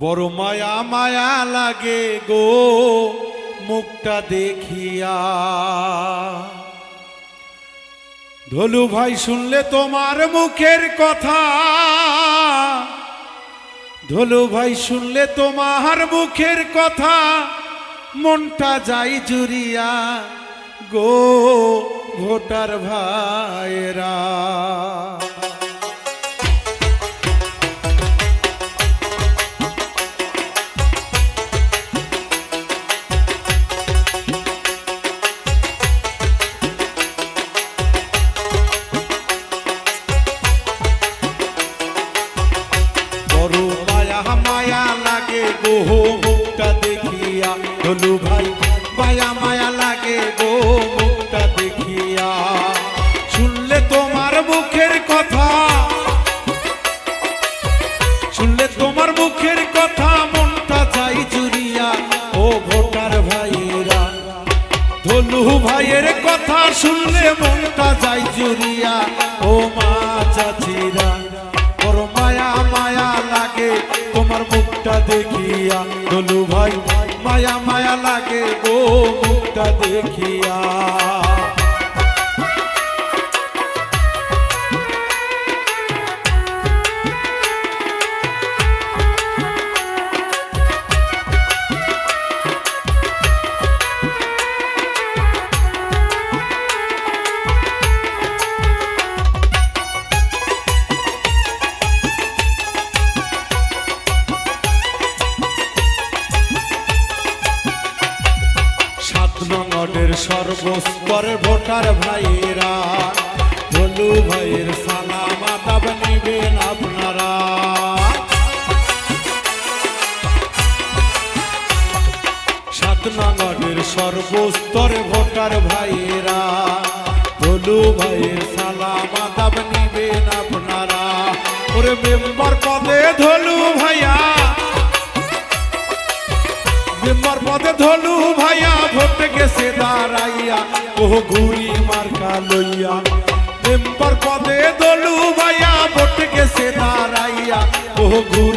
বড় মায়া মায়া লাগে গো মুখটা দেখিয়া। ধলু ভাই শুনলে তোমার মুখের কথা, ধলু ভাই শুনলে তোমার মুখের কথা, মনটা যাই জুড়িয়া গো ভোটার ভাইরা। মায়া লাগে গো মুখটা দেখিয়া, ধলু ভাই মায়া মায়া লাগে গো মুখটা দেখিয়া। শুনলে তোমার মুখের কথা, শুনলে তোমার মুখের কথা, মনটা চাই জুড়িয়া ও ভোটার ভাইরা। ধলু ভাইয়ের কথা শুনলে মনটা যাই জুড়িয়া ও মা চাচিরা। বড় মায়া মায়া লাগে তোমার মুখটা দেখিয়া, ধলু ভাই মায়া মায়া লাগে গো মুখটা দেখিয়া। নগরের সর্বস্তরের ভোটার ভাইয়েরা, ধলু ভাইয়ের সালাম আদাব নিবেন আপনারা। সাতনগরের সর্বস্তরের ভোটার ভাইয়েরা, ধলু ভাইয়ের সালাম আদাব নিবেন আপনারা। ওরে মেম্বার পদে ধলু ভাইয়া, মেম্বার পদে ধলু ভাইয়া ভোট গেছে দাঁড়াইয়া ও ঘুরি মার্কা লইয়া। মেম্বার পদে ধলু ভাইয়া ভোট গেছে দাঁড়াইয়া ও ঘুরি